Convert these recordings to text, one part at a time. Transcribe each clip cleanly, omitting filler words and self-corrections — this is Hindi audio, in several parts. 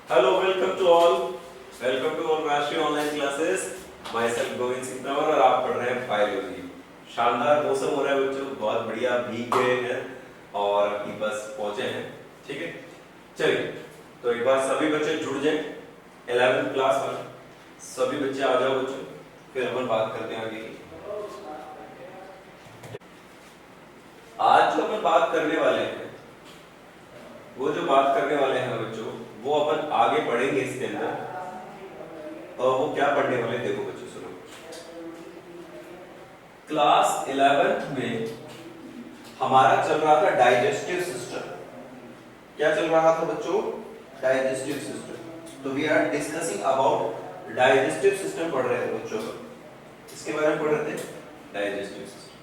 Hello, welcome to all. Welcome to all राष्ट्रीय online classes. My self Govind Singh Tanwar और आप पढ़ रहे हैं बायोलॉजी. शानदार मौसम हो रहा है बच्चों, बहुत बढ़िया, भीग गए हैं और अभी बस पहुंचे हैं. ठीक है, चलिए तो एक बार सभी बच्चे जुड़ जाएं. 11th क्लास वाले सभी बच्चे आ जाओ बच्चों, फिर अपन बात करते हैं आगे की. आज जो अपन बात करने वाले हैं, वो जो बात करने वाले हैं बच्चों, वो अपन आगे पढ़ेंगे इसके अंदर. और वो क्या पढ़ने वाले देखो बच्चों, सुनो. क्लास 11th में हमारा चल रहा था डाइजेस्टिव सिस्टम. क्या चल रहा था बच्चों? Digestive system. तो we are discussing about digestive system पढ़ रहे थे बच्चों. इसके बारे में पढ़ रहे थे, डाइजेस्टिव सिस्टम.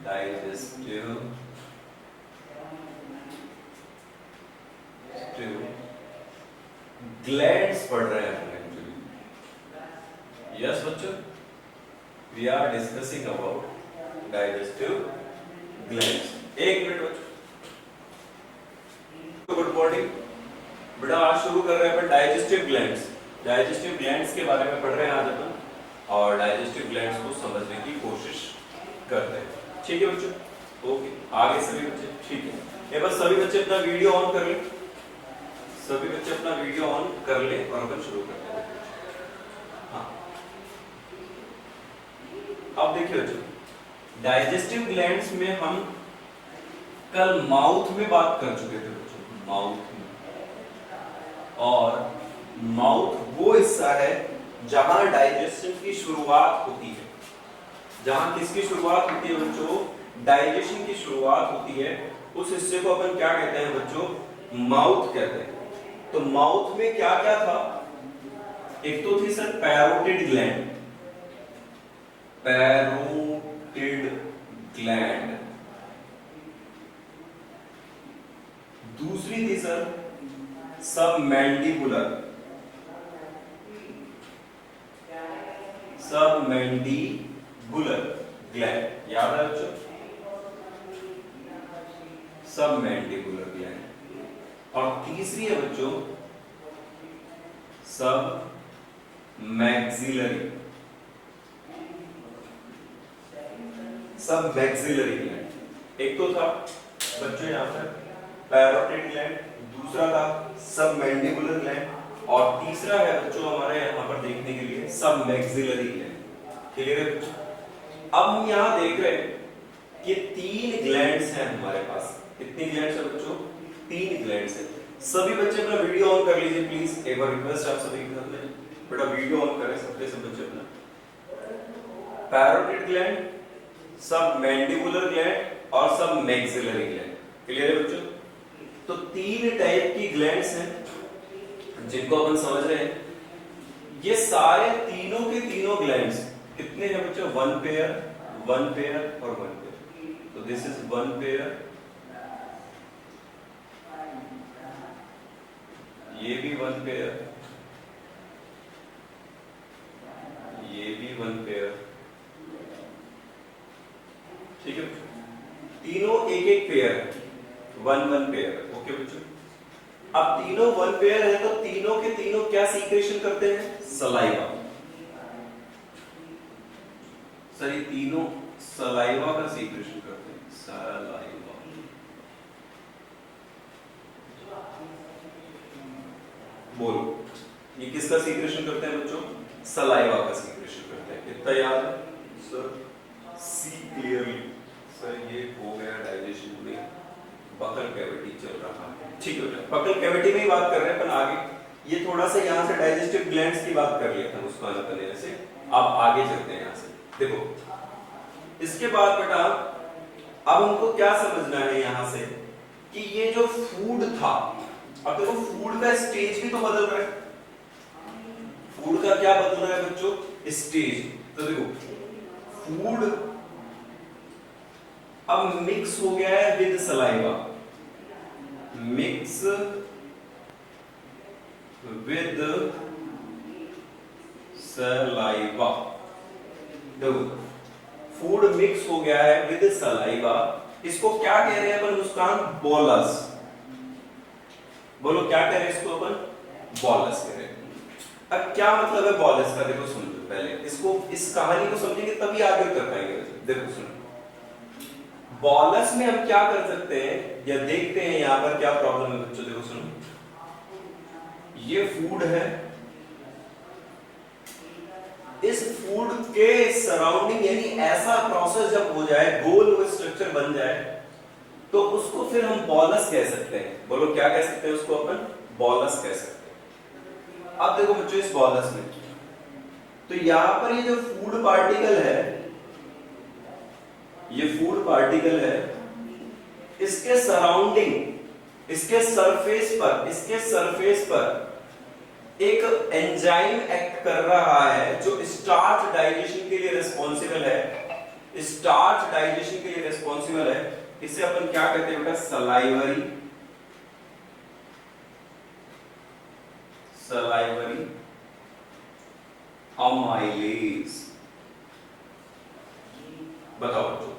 डाइजेस्टिव ग्लैंड्स पढ़ रहे हैं एक्चुअली. यस बच्चों, we are discussing about digestive glands. एक मिनट बच्चों. गुड मॉर्निंग बेटा. आज शुरू कर रहे हैं अपन डाइजेस्टिव ग्लैंड्स. डाइजेस्टिव ग्लैंड्स के बारे में पढ़ रहे हैं आज अपन, और डाइजेस्टिव ग्लैंड्स को समझने की कोशिश करते हैं. ठीक है बच्चों, ओके. आगे सभी बच्चे ठीक है. ये बस सभी बच्चे अपना वीडियो ऑन कर लें. सभी बच्चे अपना वीडियो ऑन कर ले और अपन शुरू करते हैं. हाँ, अब देखिए बच्चों, डाइजेस्टिव ग्लैंड्स में हम कल माउथ में बात कर चुके थे बच्चों. माउथ में, और माउथ वो हिस्सा है जहां डाइजेशन की शुरुआत होती है. जहां किसकी शुरुआत होती है बच्चों? डाइजेशन की शुरुआत होती है. उस हिस्से को अपन क्या कहते हैं बच्चों? माउथ कहते हैं. तो माउथ में क्या क्या था? एक तो थी sir parotid gland. Parotid gland. दूसरी थी सर सबमैंडिबुलर. Submandibular gland. याद है बच्चों? Submandibular gland. और तीसरी है बच्चों सब मैक्सिलरी. सब मैक्सिलरी ग्लैंड. एक तो था बच्चों यहां पर पैरोटिड ग्लैंड, दूसरा था सब मैंडिबुलर ग्लैंड, और तीसरा है बच्चों हमारे यहां पर देखने के लिए सब मैक्सिलरी ग्लैंड. क्लियर है बच्चों? अब हम यहां देख रहे हैं कि 3 ग्लैंड्स हैं हमारे पास. कितनी ग्लैंड्स है बच्चों? 3 ग्लैंड्स हैं. सभी बच्चे अपना वीडियो ऑन कर लीजिए प्लीज. एक बार रिक्वेस्ट आप सभी के साथ बेटा वीडियो ऑन करें सबके सब बच्चे अपना. पैरोटिड ग्लैंड, सब मैंडिबुलर ग्लैंड और सब मैक्सिलरी ग्लैंड. क्लियर है बच्चों? तो 3 टाइप की ग्लैंड्स हैं जिनको अपन समझ रहे हैं. ये सारे तीनों के तीनों ग्लैंड्स कितने हैं बच्चों? 1 पेयर, 1 पेयर और 1 पेयर. तो दिस इज 1 पेयर, ये भी 1 पेयर, ये भी 1 पेयर. ठीक है, तीनों एक एक पेयर है. 1 पेयर. ओके बच्चों. अब तीनों 1 पेयर है, तो तीनों के तीनों क्या सीक्रेशन करते हैं? सलाइवा. सर ये तीनों सलाइवा का सीक्रेशन करते हैं. सलाइवा. बोलो, ये किसका सीक्रेशन करते हैं बच्चों? सलाइवा का सीक्रेशन करते हैं. कितना याद है सर? See clearly. सर ये हो गया डाइजेशन में बकल कैविटी चल रहा है. ठीक है बेटा, बकल कैविटी में ही बात कर रहे हैं अपन आगे. ये थोड़ा सा यहाँ से डाइजेस्टिव ग्लैंड्स की बात कर लिया था उसको अलग करने से. अब आगे चलते हैं यहाँ से. देखो इसके बाद बेटा अब हमको क्या समझना है यहाँ से कि ये जो फूड था, अब देखो फूड का स्टेज भी तो बदल रहा है. फूड का क्या बदल रहा है बच्चों? स्टेज. तो देखो फूड अब मिक्स हो गया है with saliva. Mix with saliva. देखो फूड मिक्स हो गया है विद सलाइवा. इसको क्या कह रहे हैं अपन मुस्कान? बोलस. बोलो क्या करें इसको अपन? बॉलस करें। अब क्या मतलब है बॉलस का? देखो सुन लो पहले इसको, इस कहानी को समझेंगे तभी आगे उतर पाएंगे। देखो सुनो, बॉलस में हम क्या कर सकते हैं या देखते हैं यहां पर क्या प्रॉब्लम है बच्चों। देखो सुनो, ये फूड है, इस फूड के सराउंडिंग यानी ऐसा प्रोसेस जब हो जाए, गोल वो स्ट्रक्चर बन जाए, तो उसको फिर हम बॉलस कह सकते हैं। बोलो क्या कह सकते हैं उसको? अपन बॉलस कह सकते हैं। अब देखो बच्चों, इस बॉलस में तो यहां पर ये जो फूड पार्टिकल है, ये फूड पार्टिकल है, इसके सराउंडिंग, इसके सरफेस पर एक एंजाइम एक्ट कर रहा है जो स्टार्च डाइजेशन के लिए रिस्पॉन्सिबल है। स्टार्च डाइजेशन के लिए रिस्पॉन्सिबल है। इसे अपन क्या कहते हैं बेटा? Salivary amylase. बताओ बच्चों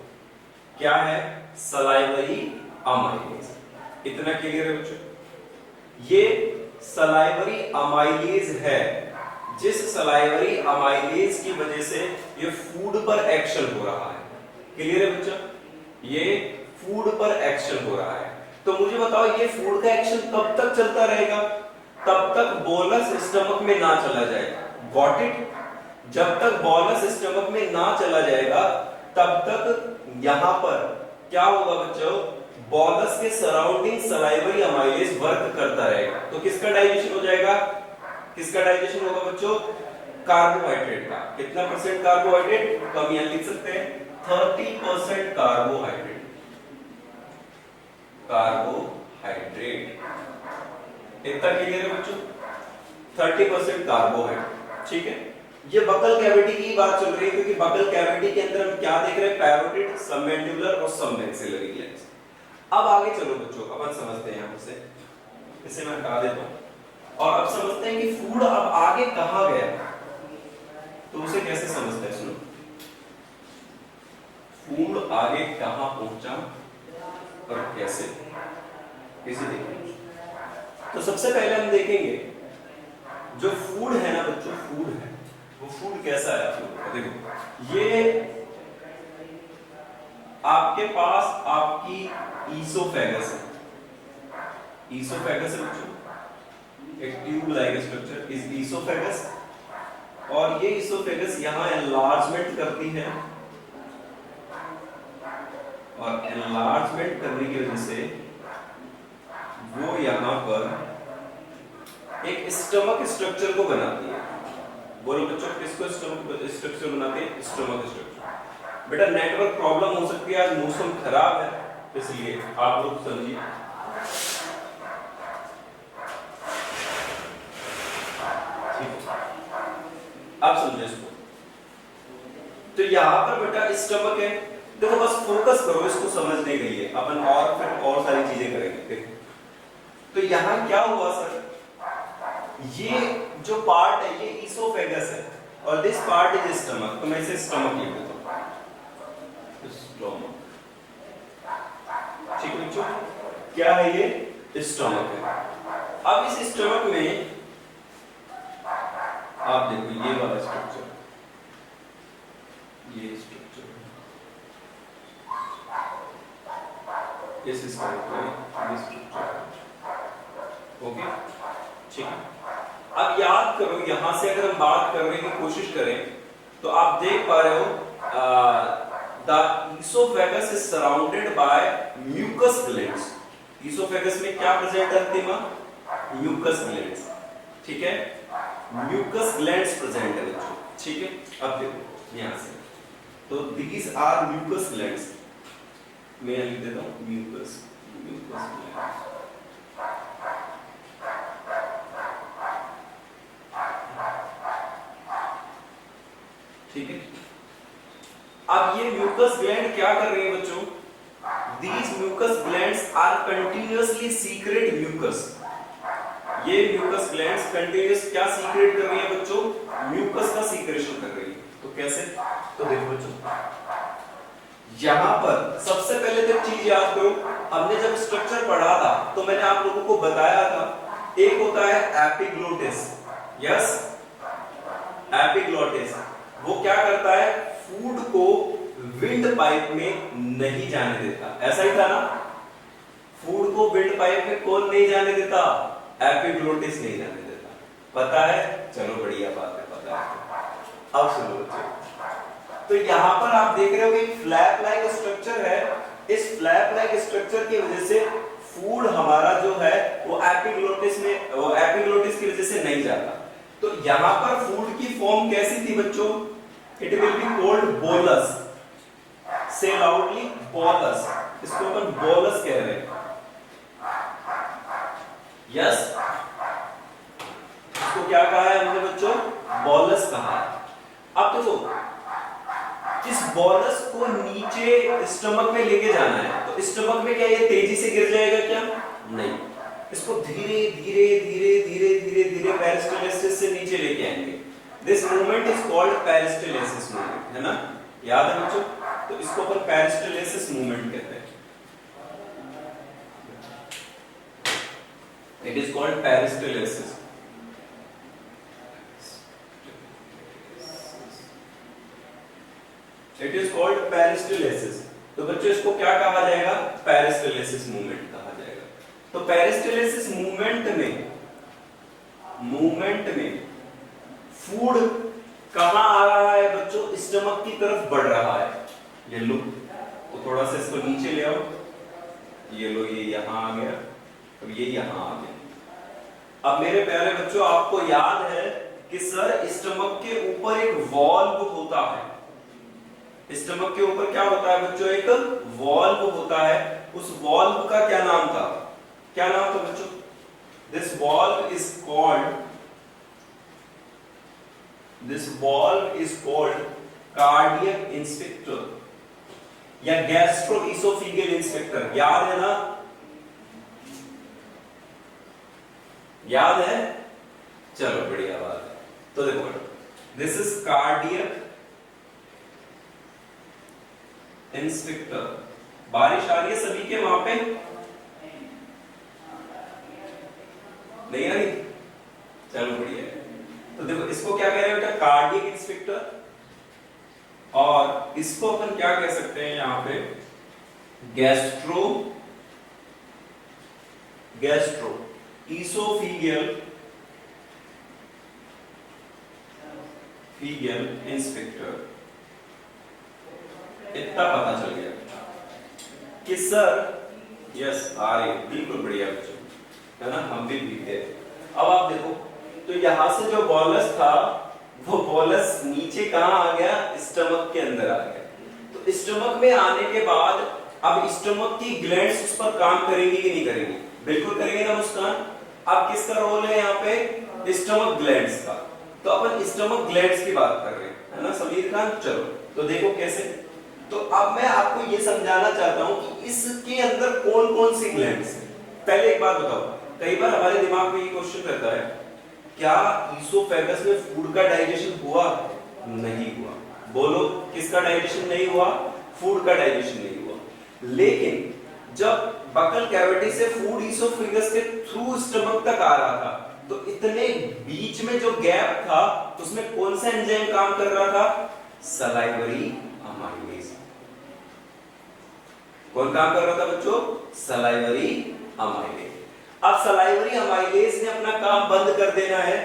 क्या है सलाइवरी अमाइलेज? इतना क्लियर है बच्चों? ये सलाइवरी अमाइलेज है, जिस सलाइवरी अमाइलेज की वजह से ये फूड पर एक्शन हो रहा है। क्लियर है बच्चों? ये फूड पर एक्शन हो रहा है। तो मुझे बताओ ये फूड का एक्शन कब तक चलता रहेगा? तब तक बोलस स्टमक में ना चला जाए। Got it? जब तक बोलस स्टमक में ना चला जाएगा तब तक यहां पर क्या होगा बच्चों? बोलस के सराउंडिंग सलाइवरी अमाइलेज वर्क करता रहेगा। तो किसका डाइजेशन हो जाएगा? किसका डाइजेशन होगा बच्चों? कार्बोहाइड्रेट का। कितना परसेंट कार्बोहाइड्रेट? तो हम यहां लिख सकते हैं 30% कार्बोहाइड्रेट। इतना क्लियर है बच्चों? 30% कार्बोहाइड्रेट। ठीक है, ये बकल कैविटी की बात चल रही है, क्योंकि बकल कैविटी के अंदर हम क्या देख रहे हैं? पैरोटिड, सबमैंडिबुलर और सबमैक्सिलरी ग्लैंड्स। अब आगे चलो बच्चों, अपन समझते हैं यहां से, इसे मैं हटा देता हूं और अब समझते हैं कि फूड अब आगे कहां गया, तो उसे कैसे समझते हैं। सुनो, फूड आगे कहां पहुंचा और कैसे, इसे देखेंगे। तो सबसे पहले हम देखेंगे जो फूड है ना बच्चों, फूड है वो फूड कैसा है। फूड देखो, ये आपके पास आपकी ईसोफेगस है। ईसोफेगस है बच्चों, एक tube like structure is oesophagus, और ये ईसोफेगस यहां एनलार्जमेंट करती है, और एनलार्जमेंट करने की वजह से वो यहां पर एक स्टमक स्ट्रक्चर को बनाती है। बोलो बच्चों किसको स्टमक स्ट्रक्चर बनाती है? Stomach structure. बेटा नेटवर्क प्रॉब्लम हो सकती है, आज मौसम खराब है, इसलिए आप लोग समझिए। ठीक है, आप समझे इसको। तो यहां पर बेटा स्टमक है। देखो बस फोकस करो इसको समझने के लिए, अपन और फिर और सारी चीजें करेंगे। देखो तो यहां क्या हुआ सर, ये जो पार्ट है ये ईसोफेगस है और दिस पार्ट इज स्टमक। तो मैं इसे स्टमक लिख देता हूं, स्टमक। ठीक है बच्चों, क्या है ये? स्टमक है। अब इस स्टमक में आप देखो ये वाला स्ट्रक्चर, ये स्ट्रक्चर इस स्ट्रक्चर, ओके ठीक है। अब याद करो यहां से अगर हम बात करने की कोशिश करें तो आप देख पा रहे हो the oesophagus is surrounded by mucus glands. Oesophagus में क्या प्रेजेंट है अंतिमा? Mucus glands. ठीक है, म्यूकस ग्लैंड्स प्रेजेंट है बच्चों। ठीक है, अब देखो यहां से, तो दीज आर म्यूकस ग्लैंड्स। मैं लिख देता हूं म्यूकस ग्लैंड्स। ठीक है, अब ये म्यूकस ग्लैंड क्या कर रही है बच्चों? These mucus glands are continuously secrete mucus। ये म्यूकस ग्लैंड्स कंटिन्यूस क्या सीक्रेट कर रही है बच्चों? म्यूकस का सीक्रेशन कर रही है। तो कैसे? तो देखो बच्चों, यहां पर सबसे पहले तो चीज याद करो, हमने जब स्ट्रक्चर पढ़ा था तो मैंने आप लोगों को बताया था, एक होता है एपिग्लोटिस। यस, एपिग्लोटिस वो क्या करता है, फूड को विंड पाइप में नहीं जाने देता। ऐसा ही था ना, फूड को विंड पाइप में कौन नहीं जाने देता, एपिग्लोटिस नहीं जाने देता। पता है, चलो बढ़िया बात है, पता है। अब सुनो बच्चों, तो यहां पर आप देख रहे हो कि फ्लैप लाइक स्ट्रक्चर है। इस फ्लैप लाइक स्ट्रक्चर की वजह से फूड हमारा जो है वो एपिग्लोटिस की वजह से नहीं जाता। तो यहां पर फूड की फॉर्म कैसी थी बच्चों, it will be called bolus. से लाउडली, बोलस। इसको अपन बोलस कह रहे हैं। यस, इसको क्या कहा है हमने बच्चों, बोलस कहा है। अब देखो, इस बोलस को नीचे स्टमक में लेके जाना है, तो स्टमक में क्या ये तेजी से गिर जाएगा क्या, नहीं। इसको धीरे धीरे धीरे धीरे धीरे धीरे पेरिस्टालसिस से नीचे लेके आएंगे। This movement is called peristalsis movement, है ना, याद है बच्चों। तो इसको अपन पेरिस्टालसिस मूवमेंट कहते हैं। It is called peristalsis. It is called peristalsis. तो बच्चों इसको क्या कहा जाएगा, पेरिस्टालसिस मूवमेंट कहा जाएगा। तो पेरिस्टालसिस मूवमेंट में फूड कहां आ रहा है बच्चों, स्टमक की तरफ बढ़ रहा है। ये लो, तो थोड़ा सा इसको नीचे ले आओ, ये लो, ये यहां आ गया, अब ये यहां आ गया। अब मेरे प्यारे बच्चों, आपको याद है कि सर स्टमक के ऊपर एक वॉल्व होता है। स्टमक के ऊपर क्या होता है बच्चों, एक वॉल्व होता है। उस वॉल्व का क्या नाम था, क्या नाम था बच्चों, this valve is called cardiac inspector या गैस्ट्रोइसोफेजियल इंस्पेक्टर। याद है ना, याद है, चलो बढ़िया बात है। तो देखो, दिस इज कार्डियक इंस्पेक्टर। बारिश आ रही है सभी के वहां पे, नहीं आ रही, चलो बढ़िया है। तो देखो, इसको क्या कह रहे हैं बेटा, कार्डियक इंस्पेक्टर। और इसको अपन क्या कह सकते हैं यहां पे, गैस्ट्रो इसोफेजियल इंस्पेक्टर। इतना पता चल गया कि सर, यस आ रही, बिल्कुल बढ़िया बच्चों, है ना, हम भी भीगते। अब आप देखो, तो यहां से जो बोलस था, वो बोलस नीचे कहां आ गया, स्टमक के अंदर आ गया। तो स्टमक में आने के बाद अब स्टमक की ग्लैंड्स उस पर काम करेंगी कि नहीं करेंगी, बिल्कुल करेंगे ना मुस्कान। अब किसका रोल है यहाँ पे, स्टमक ग्लैंड्स का। तो अपन स्टमक ग्लैंड्स की बात कर रहे हैं, है ना समीर खान। चलो तो देखो कैसे। तो अब मैं आपको ये समझाना चाहता हूं कि इसके अंदर कौन कौन सी ग्लैंड्स हैं। पहले एक बात बताओ, कई बार हमारे दिमाग में ये क्वेश्चन रहता है, क्या ईसोफेगस में फूड का डाइजेशन हुआ, नहीं हुआ। बोलो, किसका डाइजेशन नहीं हुआ, फूड का डाइजेशन नहीं हुआ। लेकिन जब बकल कैविटी से फूड ईसोफेगस के थ्रू स्टमक तक आ रहा था, तो इतने बीच में जो गैप था, उसमें कौन सा एंजाइम काम कर रहा था, सलाइवरी अमाइलेज। कौन काम कर रहा था बच्चों, सलाइवरी अमाइलेज। अब सलाइवरी अमाइलेज ने अपना काम बंद कर देना है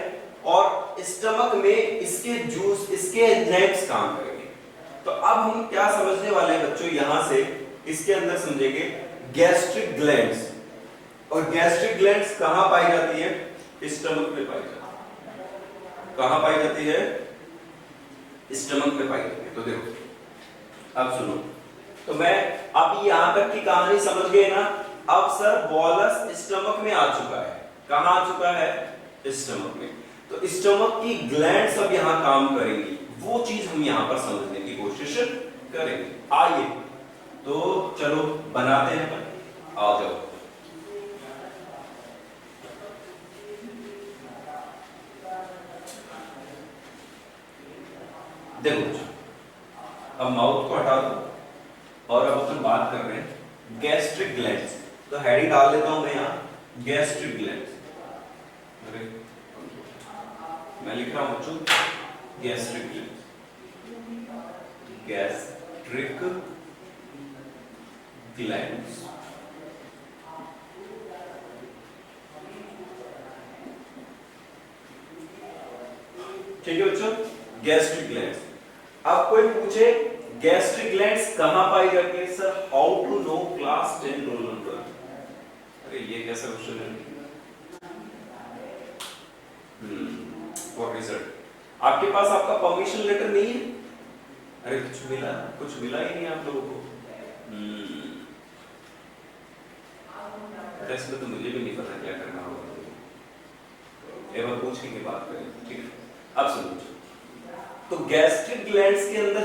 और स्टमक में इसके जूस, इसके एंजाइम्स काम करेंगे। तो अब हम क्या समझने वाले हैं बच्चों, यहां से इसके अंदर समझेंगे गैस्ट्रिक ग्लैंड्स। और गैस्ट्रिक ग्लैंड्स कहां पाई जाती है, स्टमक में पाई जाती है। कहां पाई जाती है, स्टमक में पाई जाती है। तो देखो, अब सुनो, तो मैं अब यहां तक की कहानी समझ गए ना। अब सर बोलस स्टमक में आ चुका है, कहां आ चुका है, स्टमक में। तो स्टमक की ग्लैंड्स अब यहां काम करेंगी, वो चीज हम यहां पर समझने की कोशिश करेंगे। आइए तो चलो बनाते हैं अपन, आ जाओ। देखो, अब माउथ को हटा दो और अब अपन बात कर रहे हैं गैस्ट्रिक ग्लैंड्स। तो हेडिंग डाल लेता हूं मैं यहां, गैस्ट्रिक ग्लैंड, अरे मैं लिख रहा हूं बच्चों गैस्ट्रिक ग्लैंड, गैस्ट्रिक ग्लैंड्स। ठीक है बच्चों, गैस्ट्रिक ग्लैंड्स। अब कोई पूछे गैस्ट्रिक ग्लैंड्स कहां पाई जाती है sir, how to know class 10 roll number. अरे ये कैसा क्वेश्चन है, फॉर रिजल्ट आपके पास आपका परमिशन लेटर नहीं है, अरे कुछ मिला ही नहीं आप लोगों को। टेस्ट में तो मुझे भी नहीं पता क्या करना होगा, एक बार पूछने की बात करें, ठीक है। अब सुनो, तो गैस्ट्रिक ग्लैंड्स के अंदर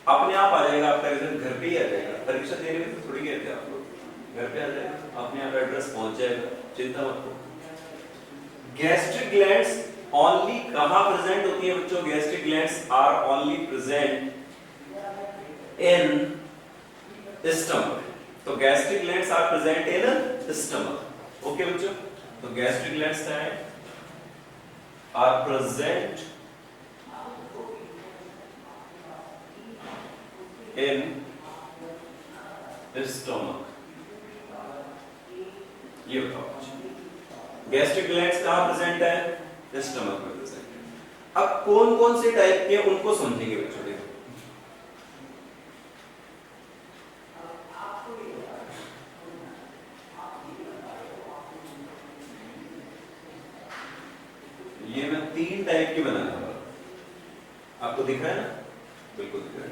अपने आप आ जाएगा, आपका रिजल्ट घर पे ही आ जाएगा, परीक्षा देने में तो थोड़ी गए थे आप लोग, घर पे आ जाएगा, अपने आप एड्रेस पहुंच जाएगा, चिंता मत करो। गैस्ट्रिक ग्लैंड्स ओनली कहां प्रेजेंट होती है बच्चों, gastric glands are only present in stomach, तो gastric glands are present in stomach. Okay बच्चों, तो गैस्ट्रिक ग्लैंड्स क्या है, आर प्रेजेंट इन स्टमक। ये बताओ गैस्ट्रिक ग्लैंड्स कहां प्रेजेंट है, स्टमक में प्रेजेंट है। अब कौन कौन से टाइप के उनको समझेंगे बच्चों, ये मैं 3 टाइप की बनाने वाला, आपको दिख रहा है ना, बिल्कुल दिख रहा है।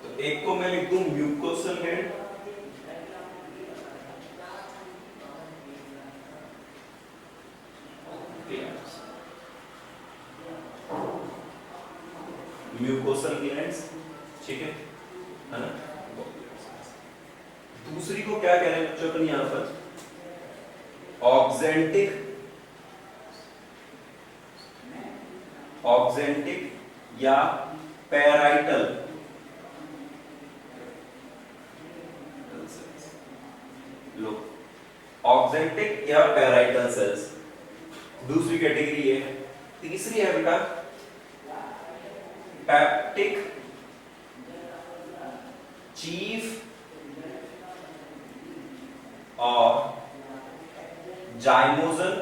तो एक को मैं लिख दूं म्यूकोसल ग्लैंड, म्यूकोसल ग्लैंड्स, ठीक है ना। दूसरी को क्या कह रहे हैं बच्चों अपन यहां पर, ऑक्जेंटिक या पैराइटल, लो ऑक्जेंटिक या पैराइटल सेल्स दूसरी कैटेगरी है। तीसरी है बेटा पैप्टिक चीफ और जाइमोजन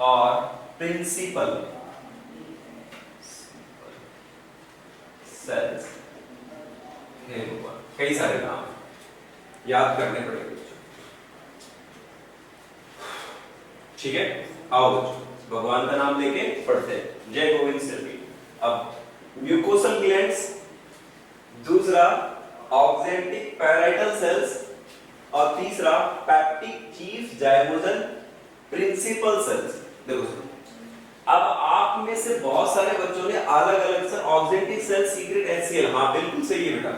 और प्रिंसिपल सेल्स। कई सारे नाम याद करने पड़ेंगे, ठीक है। आओ बच्चों भगवान का नाम लेके पढ़ते हैं, जय गोविंद सिरपी। अब म्यूकोसल ग्लैंड्स, दूसरा ऑक्जेंटिक पैराइटल सेल्स और तीसरा peptic chief zymogen principal cells. देखो अब आप में से बहुत सारे बच्चों ने अलग अलग sir oxyntic cell secrete HCl, हाँ बिल्कुल सही है बेटा,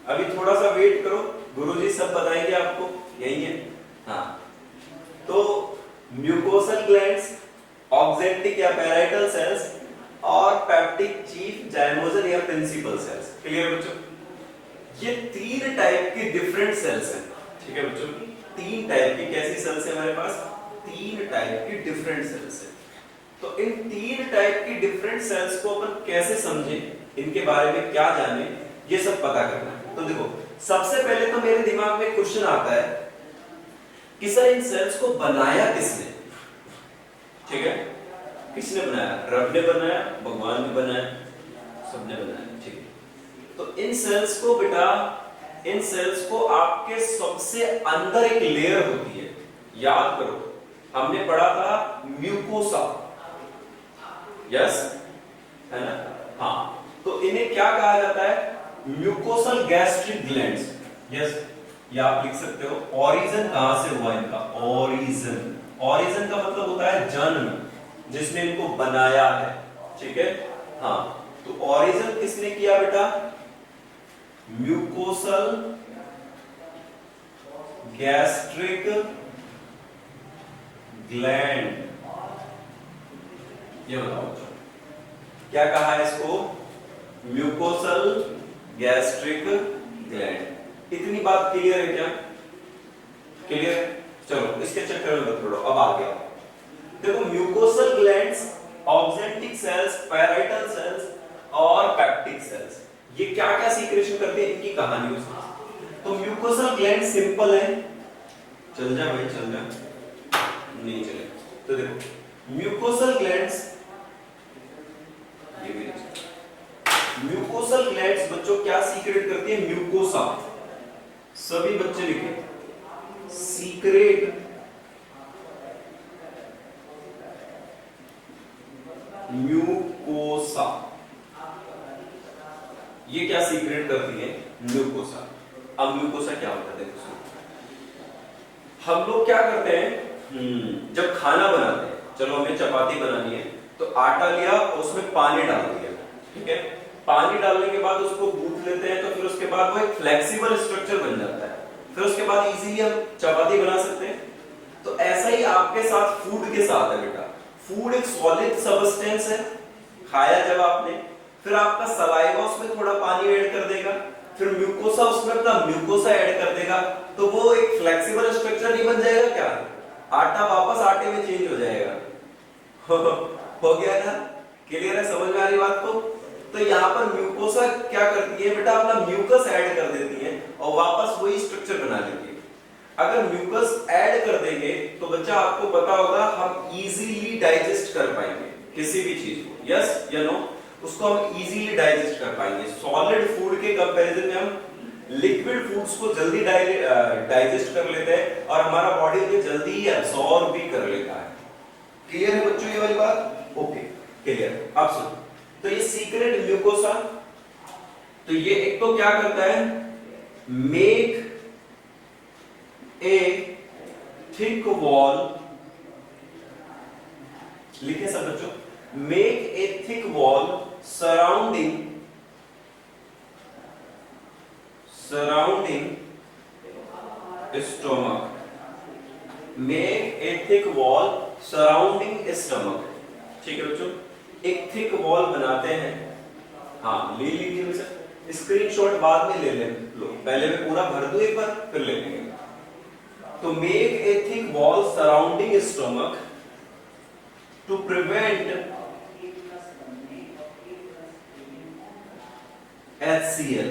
अभी थोड़ा सा वेट करो, गुरुजी सब बताएंगे आपको, यही है। हाँ तो म्यूकोसल ग्लैंड्स, ऑक्जेंटिक या पैराइटल सेल्स और पैप्टिक चीफ जाइमोजन या प्रिंसिपल सेल्स। क्लियर बच्चों, ये 3 टाइप की डिफरेंट सेल्स हैं, ठीक है बच्चों। 3 टाइप की कैसी सेल्स है हमारे पास, 3 टाइप की डिफरेंट सेल्स है। तो इन 3 टाइप की डिफरेंट सेल्स को अपन कैसे समझें, इनके बारे में क्या जाने, ये सब पता करना है। तो देखो सबसे पहले तो मेरे दिमाग में क्वेश्चन आता है कि सर इन सेल्स को बनाया किसने, ठीक है, किसने बनाया, रब ने बनाया, भगवान ने बनाया, सबने बनाया, ठीक है। तो इन सेल्स को बेटा, इन सेल्स को आपके सबसे अंदर एक लेयर होती है, याद करो हमने पढ़ा था म्यूकोसा, यस है ना, हाँ। तो इन्हें क्या कहा जाता है, म्यूकोसल गैस्ट्रिक ग्लैंड्स, यस। या आप लिख सकते हो ओरिजिन कहां से हुआ इनका, ओरिजिन, ओरिजिन का मतलब होता है जन्म, जिसने इनको बनाया है, ठीक है। हाँ तो ओरिजिन किसने किया बेटा, म्यूकोसल गैस्ट्रिक ग्लैंड। ये बताओ क्या कहा है इसको, म्यूकोसल गैस्ट्रिक ग्लैंड। इतनी बात क्लियर है क्या, क्लियर? चलो इसके चक्कर में मत पड़ो, अब आ गया। देखो mucosal glands, oxyntic cells, parietal cells और पेप्टिक सेल्स, ये क्या क्या सीक्रेशन करते हैं, इनकी कहानी उसमें। तो म्यूकोसल ग्लैंड सिंपल है, चल जा भाई चल जा, नहीं चले। तो देखो म्यूकोसल ग्लैंड्स, ये भी म्यूकोसल ग्लैंड्स बच्चों क्या सीक्रेट करती है, म्यूकोसा, सभी बच्चे लिखे सीक्रेट म्यूकोसा, ये क्या सीक्रेट करती है, म्यूकोसा। अब म्यूकोसा क्या होता है देखो, हम लोग क्या करते हैं जब खाना बनाते हैं, चलो हमें चपाती बनानी है तो आटा लिया और उसमें पानी डाल दिया, ठीक है, पानी डालने के बाद उसको गूंथ लेते हैं, तो फिर उसके बाद वो एक फ्लेक्सिबल स्ट्रक्चर बन जाता है, फिर उसके बाद इजीली हम चपाती बना सकते हैं। तो ऐसा ही आपके साथ फूड के साथ है बेटा, फूड एक सॉलिड सब्सटेंस है, खाया जब आपने, फिर आपका सलाइवा उसमें थोड़ा पानी ऐड कर देगा, फिर म्यूकोसा उसमें अपना म्यूकोसा ऐड कर देगा, तो वो एक फ्लेक्सिबल स्ट्रक्चर नहीं बन जाएगा क्या, आटा वापस आटे में चेंज हो जाएगा। हो गया ना, क्लियर है, समझ में आ रही बात को? तो यहाँ पर म्यूकोसा क्या करती है बेटा, अपना म्यूकस ऐड कर देती है और वापस वही स्ट्रक्चर बना लेती है। अगर म्यूकस ऐड कर देंगे तो बच्चा आपको पता होगा हम इजीली डाइजेस्ट कर पाएंगे किसी भी चीज को, यस या नो, उसको हम इजीली डाइजेस्ट कर पाएंगे। सॉलिड फूड के कंपैरिजन में हम लिक्विड फूड्स को जल्दी डाइजेस्ट कर लेते हैं और हमारा बॉडी उसे जल्दी एब्सॉर्ब भी कर लेता है। क्लियर है बच्चों ये वाली बात? Okay clear. अब सुनो, तो ये सीक्रेट म्यूकोसा, तो ये एक तो क्या करता है, मेक ए थिक वॉल, लिखे सब बच्चों, make a thick wall surrounding stomach, make a thick wall surrounding stomach, ठीक है बच्चों, एक थिक वॉल बनाते हैं। हाँ ले लीजिए सर, स्क्रीनशॉट बाद में ले लो, पहले मैं पूरा भर दूं एक बार फिर ले लेंगे। तो make a thick wall surrounding stomach to prevent HCl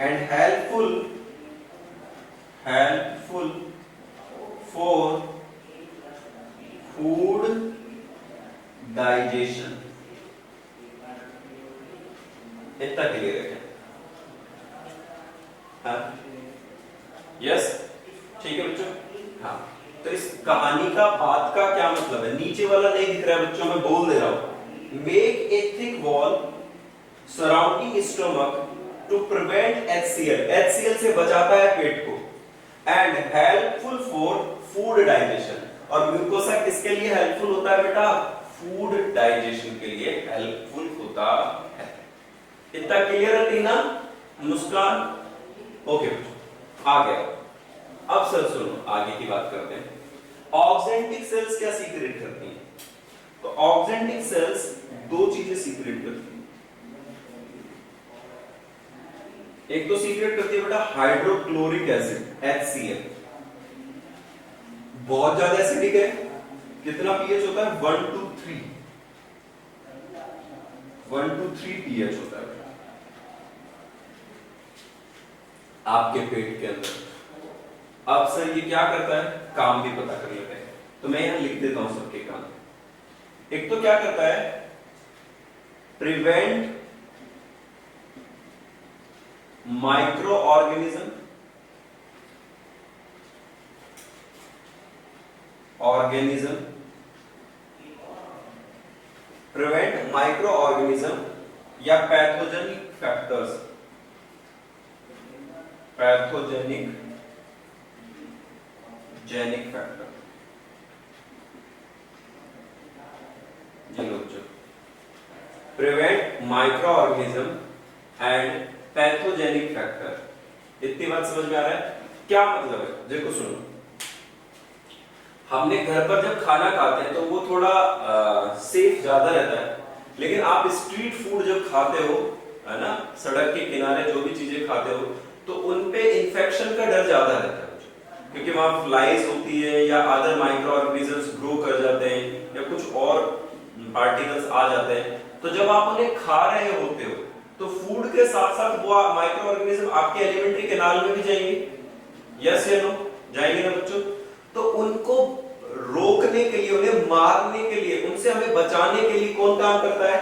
and helpful for food digestion। इतना क्लियर है क्या? हाँ यस ठीक है बच्चों। हाँ तो इस कहानी का बात का क्या मतलब है, नीचे वाला नहीं दिख रहा है बच्चों, मैं बोल दे रहा हूं, make a thick wall surrounding stomach to prevent HCl, HCl से बचाता है पेट को, and helpful for food digestion. और म्यूकोसा किसके लिए हेल्पफुल होता है बेटा, फूड डाइजेशन के लिए हेल्पफुल होता है। इतना क्लियर है टीना, मुस्कान? ओके आ गया। अब सर सुनो आगे की बात करते हैं, ऑक्जेंटिक सेल्स क्या सीक्रेट करती हैं? तो ऑक्जेंटिक सेल्स दो चीजें सीक्रेट करती हैं, एक तो सीक्रेट करती है बेटा हाइड्रोक्लोरिक एसिड HCl, बहुत ज्यादा एसिडिक है, कितना पीएच होता है 1 to 3, 1 to 3 पीएच होता है आपके पेट के अंदर। अब सर ये क्या करता है, काम भी पता कर लेते हैं, तो मैं यहां लिख देता हूं सबके काम। एक तो क्या करता है, prevent micro organism prevent micro organism या पैथोजेनिक फैक्टर्स, पैथोजेनिक फैक्टर, ये लो जो prevent micro organism and pathogenic factor. इतनी बात समझ में आ रहा है? क्या मतलब है देखो सुनो, हमने घर पर जब खाना खाते हैं तो वो थोड़ा सेफ ज्यादा रहता है, लेकिन आप स्ट्रीट फूड जब खाते हो है ना, सड़क के किनारे जो भी चीजें खाते हो, तो उनपे इन्फेक्शन का डर ज्यादा रहता है। क्योंकि वहां फ्लाइज होती है या अदर माइक्रो ऑर्गेनिजम्स ग्रो कर जाते हैं या कुछ और पार्टिकल्स आ जाते हैं, तो जब आप उन्हें खा रहे होते हो तो फूड के साथ साथ वो माइक्रो ऑर्गेनिज्म आपके एलिमेंट्री कैनाल में भी जाएंगे, यस या नो, जाएंगे ना बच्चों। तो उनको रोकने के लिए, उन्हें मारने के लिए, उनसे हमें बचाने के लिए कौन काम करता है?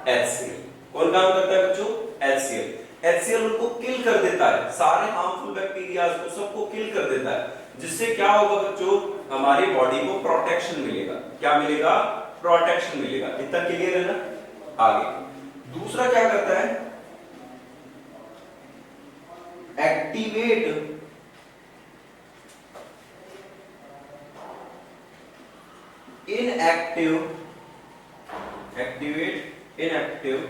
HCl। कौन काम करता है बच्चों? HCl। HCl उनको किल कर देता है, सारे हार्मफुल बैक्टीरिया को सबको किल कर देता है, जिससे क्या होगा बच्चों? हमारी बॉडी को प्रोटेक्शन मिलेगा। क्या मिलेगा? प्रोटेक्शन मिलेगा। इतना क्लियर है ना? आगे दूसरा क्या करता है? Activate inactive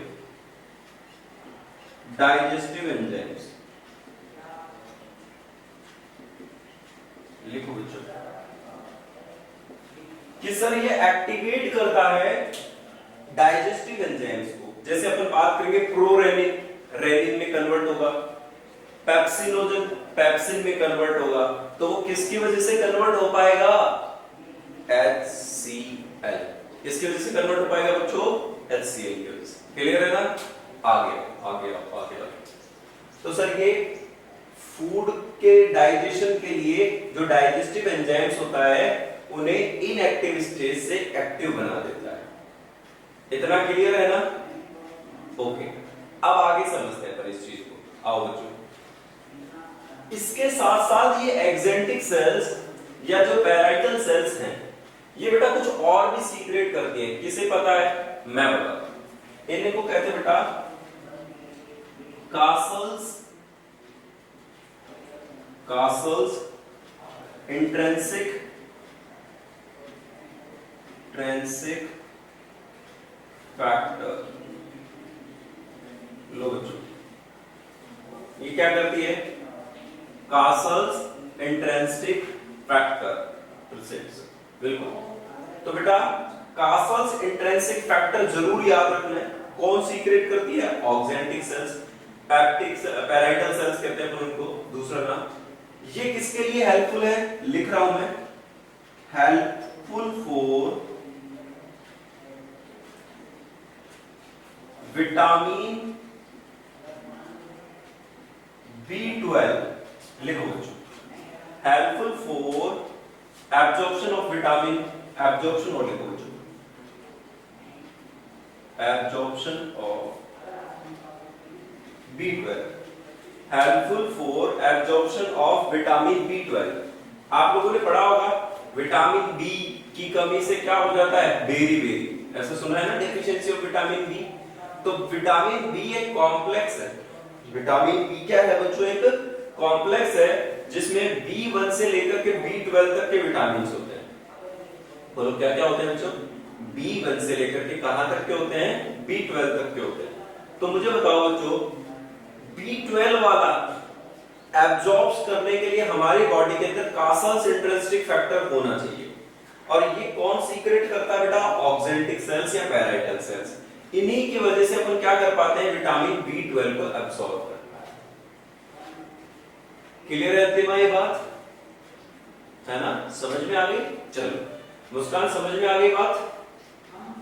digestive enzymes। लिखो बच्चों कि सर ये एक्टिवेट करता है डाइजेस्टिव एंजाइम्स को। जैसे अपन बात करेंगे प्रोरेनिन, रेनिन में कन्वर्ट होगा, पेप्सिनोजन पेप्सिन में कन्वर्ट होगा, तो वो किसकी वजह से कन्वर्ट हो पाएगा? HCl। किसकी वजह से कन्वर्ट हो पाएगा बच्चों? HCl की वजह से। क्लियर है ना? आगे आगे आगे। तो सर ये फूड के डाइजेशन के लिए जो डाइजेस्टिव एंजाइम्स होता है उन्हें इनएक्टिव स्टेज से एक्टिव बना देता है। इतना क्लियर है ना? ओके, अब आगे समझते हैं पर इस चीज को। आओ बच्चों, इसके साथ साथ ये एक्जेंटिक सेल्स या जो पैराइटल सेल्स हैं, ये बेटा कुछ और भी सीक्रेट करती हैं। किसे पता है? मैं बताता हूं। इन्हें को कहते हैं बेटा कासल्स इंट्रिंसिक फैक्टर। लो बच्चों, ये क्या करती है? Castles intrinsic factor presents. बिल्कुल। तो बेटा कासल्स इंट्रिंसिक फैक्टर जरूर याद रखना है। कौन सीक्रेट करती है? ऑक्जेंटिक सेल्स, पैराइटल सेल्स कहते हैं उनको दूसरा नाम। ये किसके लिए हेल्पफुल है? लिख रहा हूं मैं, हेल्पफुल फॉर विटामिन B12। लिखो बच्चों, helpful for absorption of vitamin, absorption और लिखो बच्चों, absorption of B12, helpful for absorption of vitamin B12। आप लोगों ने पढ़ा होगा विटामिन बी की कमी से क्या हो जाता है? बेरी बेरी, ऐसा सुना है ना, डेफिशिएंसी ऑफ विटामिन बी। तो विटामिन बी एक कॉम्प्लेक्स है। विटामिन बी क्या है बच्चों? एक कॉम्प्लेक्स है जिसमें B1 से लेकर के B12 तक के विटामिन होते हैं। बोलो क्या क्या होते हैं बच्चों? B1 से लेकर के कहां तक के होते हैं? B12 तक के होते हैं। तो मुझे बताओ बच्चों, B12 वाला एब्जॉर्ब करने के लिए हमारी बॉडी के अंदर कासल्स इंट्रिंसिक फैक्टर होना चाहिए। और ये कौन सीक्रेट करता है बेटा? ऑक्जेंटिक सेल्स या पैराइटल सेल्स। इन्हीं की वजह से अपन क्या कर पाते हैं? विटामिन B12 को एब्सॉर्ब कर पाते हैं। क्लियर है ये बात? है ना? समझ में आ गई? चलो मुस्कान, समझ में आ गई बात?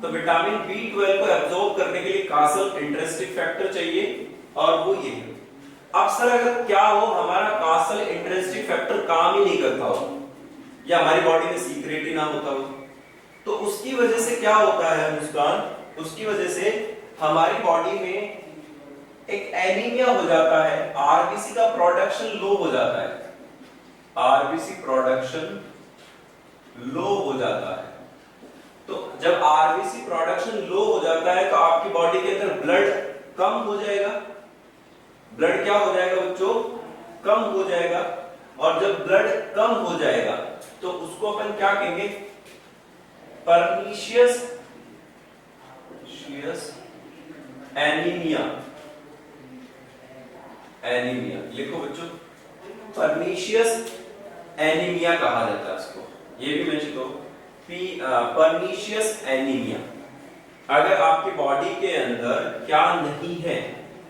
तो विटामिन B12 को एब्सॉर्ब करने के लिए कासल इंट्रिंसिक फैक्टर चाहिए, और वो ये है। अब सर अगर क्या हो, हमारा कासल इंट्रिंसिक फैक्टर काम ही नहीं करता हो या हमारी बॉडी में सीक्रेट ही ना होता हो, तो उसकी वजह से क्या होता है मुस्कान? उसकी वजह से हमारी बॉडी में एक एनीमिया हो जाता है, आरबीसी का प्रोडक्शन लो हो जाता है, आरबीसी प्रोडक्शन लो हो जाता है। तो जब आरबीसी प्रोडक्शन लो हो जाता है तो आपकी बॉडी के अंदर ब्लड कम हो जाएगा। ब्लड क्या हो जाएगा बच्चों? कम हो जाएगा। और जब ब्लड कम हो जाएगा तो उसको अपन क्या कहेंगे? Pernicious anaemia. एनीमिया लिखो बच्चों, पर्नीशियस एनीमिया कहा जाता है इसको। ये भी मैं लिखो, पर्नीशियस एनीमिया। अगर आपकी बॉडी के अंदर क्या नहीं है,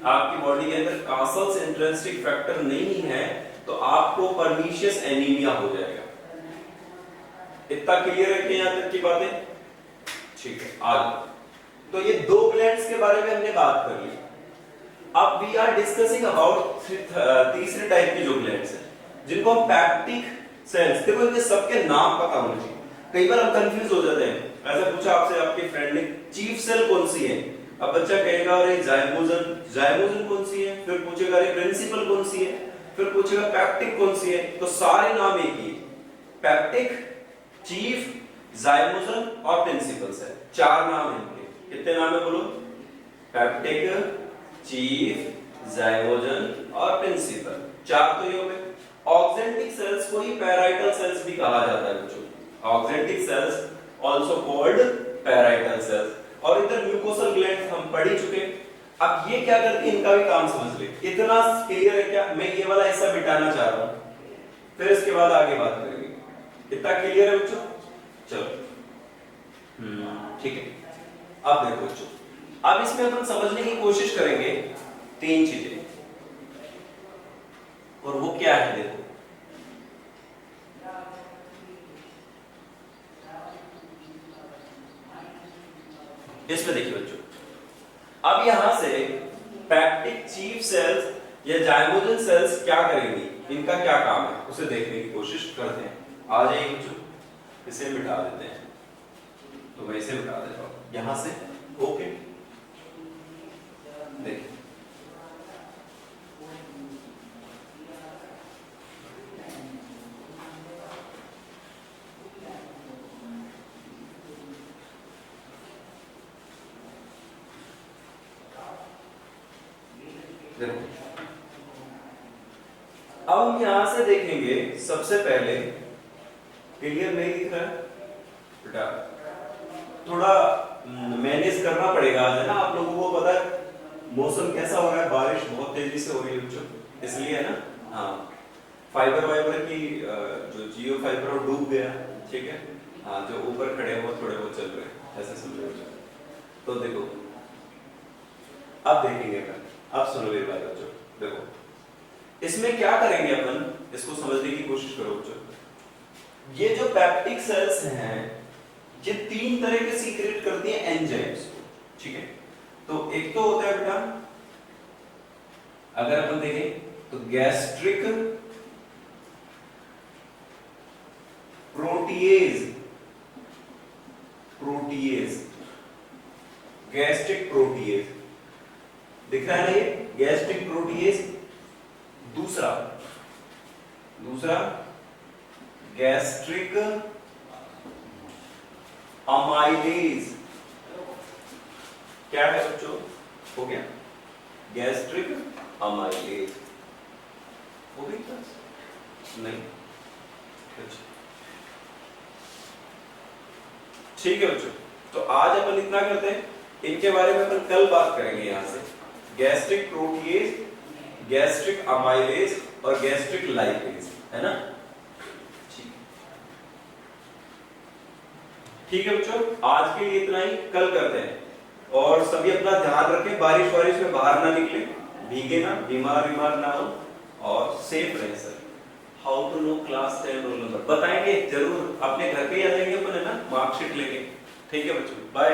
आपकी बॉडी के अंदर कासल्स इंट्रिंसिक फैक्टर नहीं है, तो आपको आपको परनीशियस एनीमिया हो जाएगा। इतना क्लियर है कि यहां तक की बातें? ठीक है, आगे। तो ये दो ग्लैंड्स के बारे में हमने बात कर ली। अब वी आर डिस्कसिंग अबाउट तीसरे टाइप की जो ग्लैंड्स हैं, जिनको हम पैप्टिक सेल्स। देखो इनके सबके नाम पता होने चाहिए। कई बार हम कंफ्यूज हो जाते हैं। ऐसा पूछा आपसे आपके फ्रेंड ने, चीफ सेल कौन सी है? अब बच्चा कहेगा अरे जाइमोजन। जाइमोजन कौन सी है? फिर पूछेगा अरे प्रिंसिपल कौन सी है? फिर पूछेगा पैप्टिक कौन सी है? तो सारे नाम एक ही, पैप्टिक, चीफ, जाइमोजन और प्रिंसिपल सेल। चार नाम हैं इनके। कितने नाम है बोलो? पैप्टिक, चीफ, जाइमोजन और प्रिंसिपल। चार तो ये हो गए। ऑक्जेंटिक सेल्स को ही पैराइटल सेल्स भी कहा जाता है बच्चों। Oxyntic cells also called parietal cells. और इधर म्यूकोसल ग्लैंड हम पढ़ ही चुके। अब ये क्या करती है, इनका भी काम समझ ले। इतना क्लियर है क्या? मैं ये वाला हिस्सा मिटाना चाह रहा हूं, फिर इसके बाद आगे बात करेंगे। इतना क्लियर है बच्चों? चलो ठीक है। अब देखो बच्चों, अब इसमें अपन समझने की कोशिश करेंगे तीन चीजें, और वो क्या है देखो। इसमें देखिए बच्चों, अब यहां से पैप्टिक, चीफ सेल्स या जाइमोजन सेल्स क्या करेंगी, इनका क्या काम है, उसे देखने की कोशिश करते हैं। आ जाइए बच्चों, इसे मिटा देते हैं। तो मैं इसे मिटा देता हूं यहां से। ओके, देखिए अब हम यहां से देखेंगे। सबसे पहले क्लियर नहीं दिख रहा है बेटा? थोड़ा मैनेज करना पड़ेगा आज, है ना? आप लोगों को पता है मौसम कैसा हो रहा है, बारिश बहुत तेजी से हो रही है बच्चों, इसलिए है ना। हाँ, फाइबर वाइबर की जो जियो फाइबर वो डूब गया, ठीक है। हाँ, जो ऊपर खड़े हैं वो थोड़े बहुत चल रहे हैं, ऐसे समझो बच्चों। तो देखो अब देखेंगे अपन, अब सुनो मेरी बात बच्चों। देखो इसमें क्या करेंगे अपन, इसको समझने की कोशिश करो बच्चों। ये जो पैप्टिक सेल्स हैं, ये तीन तरह के सीक्रेट करती हैं एंजाइम्स को, ठीक है। तो एक तो होता है बेटा, अगर अपन देखें तो गैस्ट्रिक प्रोटीएज, गैस्ट्रिक प्रोटीएज दिख रहा है ना, ये गैस्ट्रिक प्रोटीएज। दूसरा गैस्ट्रिक अमाइलेज। क्या है बच्चों? हो गया गैस्ट्रिक अमाइलेज। हो गई क्लास? नहीं, ठीक है बच्चों। तो आज अपन इतना करते हैं, इनके बारे में अपन कल बात करेंगे। यहां से गैस्ट्रिक प्रोटीएज, गैस्ट्रिक अमाइलेज और गैस्ट्रिक लाइपेज, है ना? ठीक है बच्चों, आज के लिए इतना ही, कल करते हैं। और सभी अपना ध्यान रखें, बारिश में बाहर ना निकले, भीगे ना, बीमार ना हो, और सेफ रहे sir. How to know class 10 roll number बताएंगे जरूर, अपने घर पे ही आ जाएंगे अपन, है ना, मार्कशीट लेके। ठीक है बच्चों, बाय।